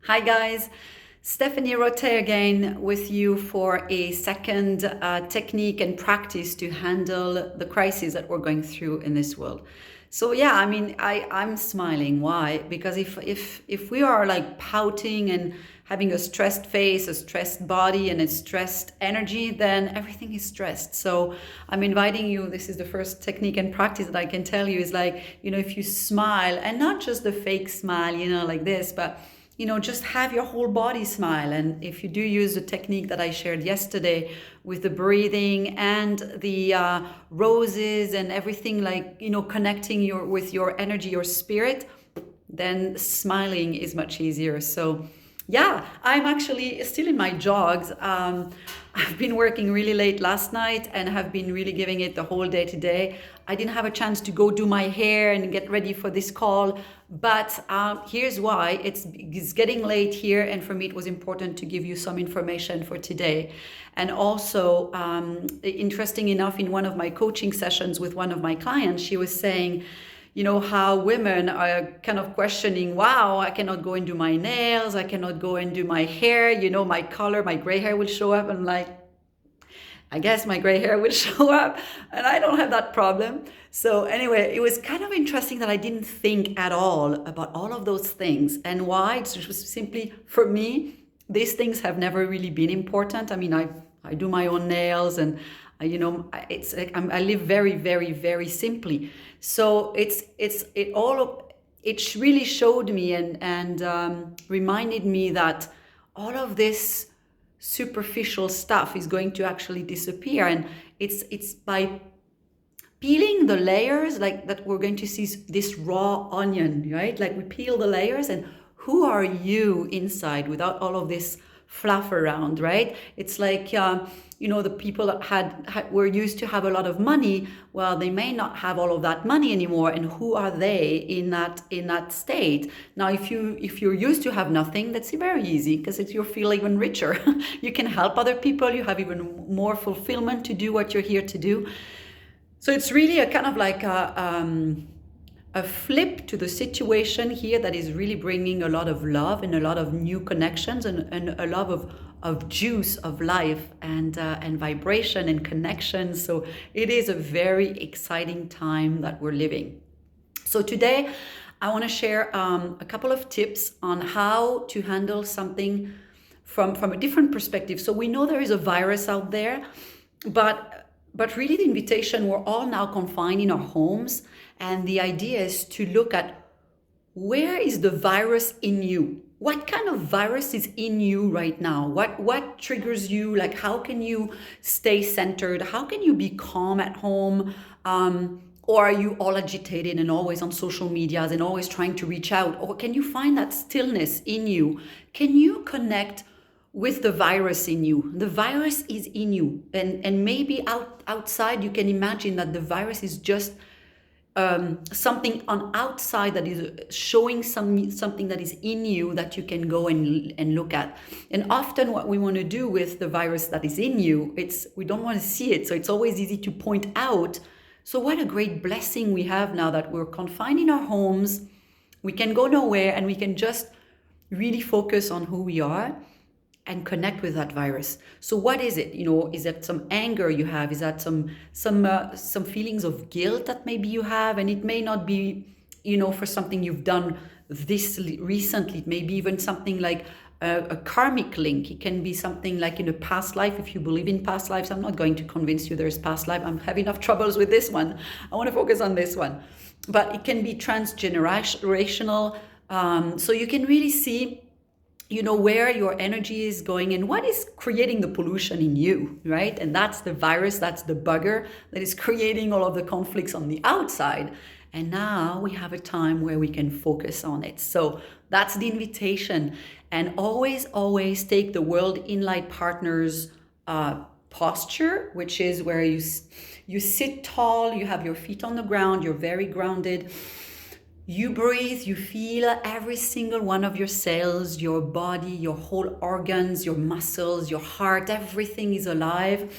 Hi guys, Stephanie Rote again with you for a second technique and practice to handle the crisis that we're going through in this world. So yeah, I'm smiling. Why? Because if we are like pouting and having a stressed face, a stressed body, and a stressed energy, then everything is stressed. So I'm inviting you. This is the first technique and practice that I can tell you is like, if you smile, and not just the fake smile, like this, but just have your whole body smile. And if you do use the technique that I shared yesterday with the breathing and the roses and everything, like, connecting with your energy, your spirit, then smiling is much easier. So yeah, I'm actually still in my jogs. I've been working really late last night and have been really giving it the whole day today. I didn't have a chance to go do my hair and get ready for this call, but here's why. It's getting late here, and for me it was important to give you some information for today. And also, interesting enough, in one of my coaching sessions with one of my clients, she was saying, how women are kind of questioning, wow, I cannot go and do my nails, I cannot go and do my hair, my color, my gray hair will show up. I'm like, I guess my gray hair will show up, and I don't have that problem. So anyway, it was kind of interesting that I didn't think at all about all of those things. And why? It's just simply, for me, these things have never really been important. I mean, I do my own nails, and it's like I live very, very, very simply. So it really showed me and reminded me that all of this superficial stuff is going to actually disappear, and it's by peeling the layers like that we're going to see this raw onion, right? Like we peel the layers, and who are you inside without all of this fluff around, right? It's like the people that were used to have a lot of money. Well, they may not have all of that money anymore, and who are they in that state? Now, if you're used to have nothing, that's very easy, because you feel even richer. You can help other people. You have even more fulfillment to do what you're here to do. So it's really a kind of like a flip to the situation here that is really bringing a lot of love and a lot of new connections and a lot of juice of life and vibration and connection. So it is a very exciting time that we're living. So today I want to share a couple of tips on how to handle something from a different perspective. So we know there is a virus out there, but really the invitation, we're all now confined in our homes. And the idea is to look at, where is the virus in you? What kind of virus is in you right now? What triggers you? Like, how can you stay centered? How can you be calm at home? Or are you all agitated and always on social medias and always trying to reach out? Or can you find that stillness in you? Can you connect with the virus in you? The virus is in you. And maybe outside you can imagine that the virus is just something on outside that is showing something that is in you that you can go and look at. And often what we want to do with the virus that is in you, we don't want to see it. So it's always easy to point out. So what a great blessing we have now that we're confined in our homes. We can go nowhere, and we can just really focus on who we are and connect with that virus. So what is it? Is that some anger you have? Is that some feelings of guilt that maybe you have? And it may not be, for something you've done this recently. It may be even something like a karmic link. It can be something like in a past life, if you believe in past lives. I'm not going to convince you there's past life. I'm having enough troubles with this one. I want to focus on this one. But it can be transgenerational. So you can really see where your energy is going and what is creating the pollution in you, right? And that's the virus, that's the bugger that is creating all of the conflicts on the outside. And now we have a time where we can focus on it. So that's the invitation. And always take the World INLIGHT Partners posture, which is where you sit tall, you have your feet on the ground, you're very grounded. You breathe, you feel every single one of your cells, your body, your whole organs, your muscles, your heart, everything is alive.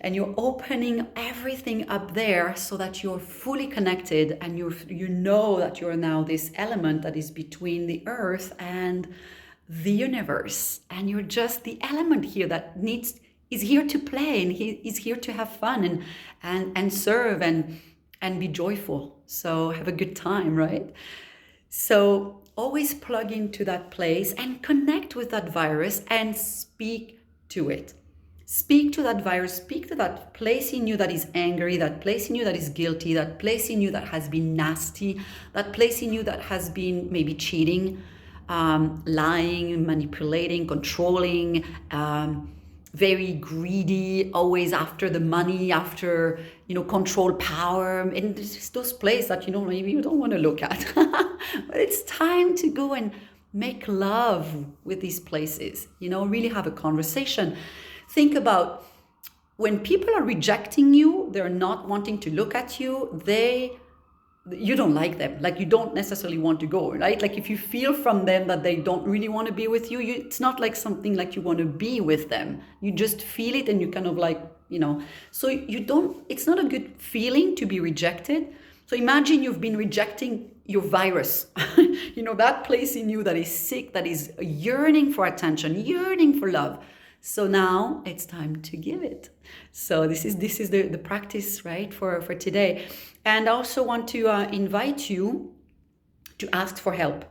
And you're opening everything up there so that you're fully connected, and you know that you're now this element that is between the earth and the universe, and you're just the element here that is here to play, and he is here to have fun and serve and be joyful. So have a good time, right? So always plug into that place and connect with that virus and speak to it. Speak to that virus, speak to that place in you that is angry, that place in you that is guilty, that place in you that has been nasty, that place in you that has been maybe cheating, lying, manipulating, controlling, very greedy, always after the money, after, control, power. And it's those places that, maybe you don't want to look at. But it's time to go and make love with these places, really have a conversation. Think about when people are rejecting you, they're not wanting to look at you, you don't like them. Like, you don't necessarily want to go, right? Like, if you feel from them that they don't really want to be with you, it's not like something like you want to be with them. You just feel it, and you kind of like, so it's not a good feeling to be rejected. So imagine you've been rejecting your virus, that place in you that is sick, that is yearning for attention, yearning for love. So now it's time to give it. So this is the practice, right, for today. And I also want to invite you to ask for help.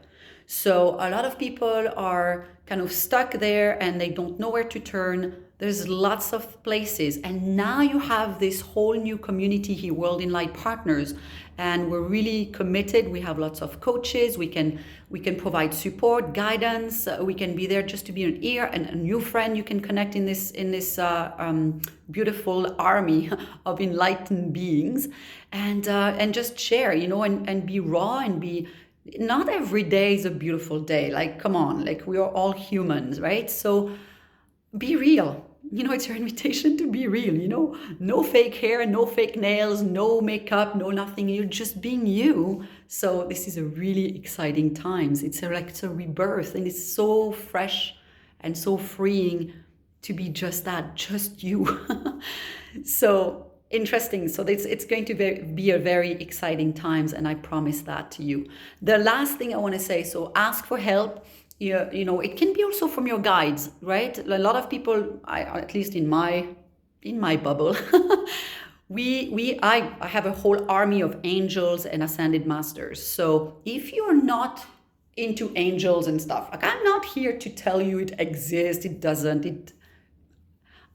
So a lot of people are kind of stuck there and they don't know where to turn. There's lots of places. And now you have this whole new community here, World INLIGHT Partners. And we're really committed. We have lots of coaches. We can provide support, guidance. We can be there just to be an ear and a new friend you can connect in this beautiful army of enlightened beings, and just share, and be raw and be. Not every day is a beautiful day. Like, come on, like, we are all humans, right? So be real. It's your invitation to be real, no fake hair, no fake nails, no makeup, no nothing. You're just being you. So this is a really exciting times. It's a rebirth, and it's so fresh and so freeing to be just that, just you. So interesting. So it's going to be a very exciting times, and I promise that to you. The last thing I want to say, so ask for help. It can be also from your guides, right? A lot of people, at least in my bubble, I have a whole army of angels and ascended masters. So if you're not into angels and stuff, like, I'm not here to tell you it exists, it doesn't.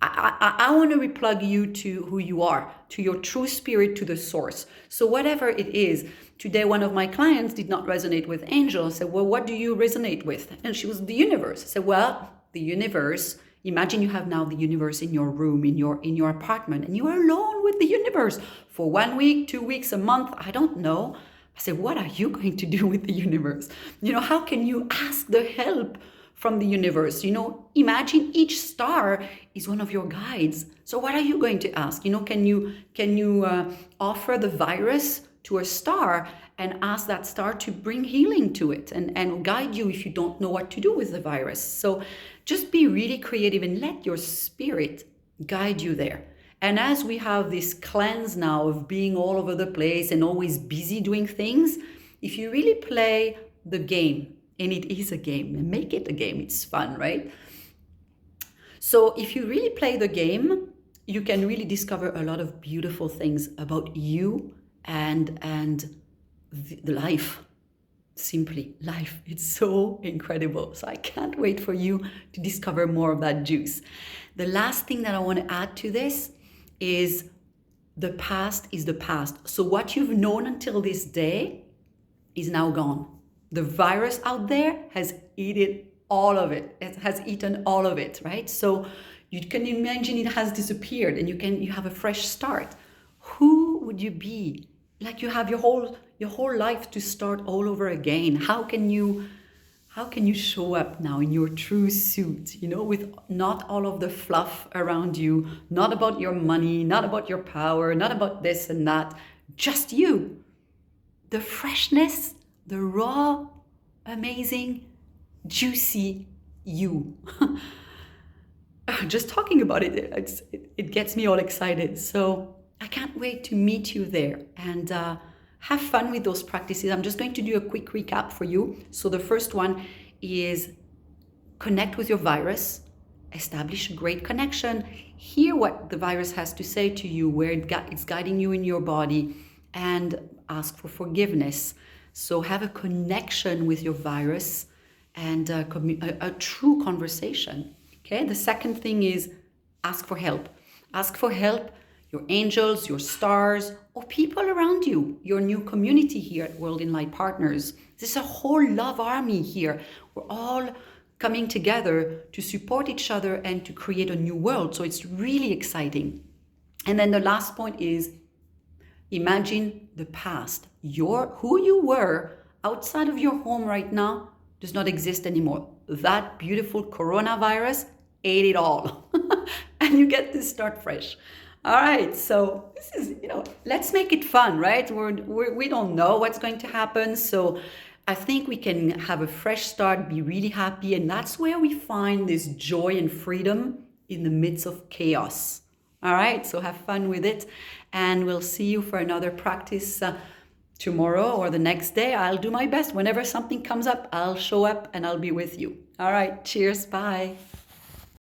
I want to replug you to who you are, to your true spirit, to the source. So whatever it is, today one of my clients did not resonate with angel. I said, well, what do you resonate with? And she was the universe. I said, well, the universe, imagine you have now the universe in your room, in your apartment, and you are alone with the universe for 1 week, 2 weeks, a month, I don't know. I said, what are you going to do with the universe? How can you ask the help from the universe? Imagine each star is one of your guides. So what are you going to ask? Can you offer the virus to a star and ask that star to bring healing to it and guide you if you don't know what to do with the virus? So just be really creative and let your spirit guide you there. And as we have this cleanse now of being all over the place and always busy doing things, if you really play the game, and it is a game, and make it a game, it's fun, right? So if you really play the game, you can really discover a lot of beautiful things about you and the life. Simply life. It's so incredible. So I can't wait for you to discover more of that juice. The last thing that I want to add to this is the past is the past. So what you've known until this day is now gone. The virus out there has eaten all of it. It has eaten all of it, right? So you can imagine it has disappeared, and you have a fresh start. Who would you be? Like, you have your whole life to start all over again. How can you show up now in your true suit, with not all of the fluff around you, not about your money, not about your power, not about this and that, just you. The freshness, the raw, amazing, juicy you. Just talking about it gets me all excited. So I can't wait to meet you there and have fun with those practices. I'm just going to do a quick recap for you. So the first one is connect with your virus, establish a great connection, hear what the virus has to say to you, where it's guiding you in your body, and ask for forgiveness. So have a connection with your virus and a true conversation. Okay. The second thing is ask for help. Ask for help, your angels, your stars, or people around you, your new community here at World INLIGHT Partners. There's a whole love army here. We're all coming together to support each other and to create a new world. So it's really exciting. And then the last point is imagine the past. Who you were outside of your home right now does not exist anymore. That beautiful coronavirus ate it all. And you get to start fresh. All right, so this is, let's make it fun, right? We don't know what's going to happen. So I think we can have a fresh start, be really happy. And that's where we find this joy and freedom in the midst of chaos. All right, so have fun with it. And we'll see you for another practice tomorrow or the next day. I'll do my best. Whenever something comes up, I'll show up and I'll be with you. All right, cheers, bye.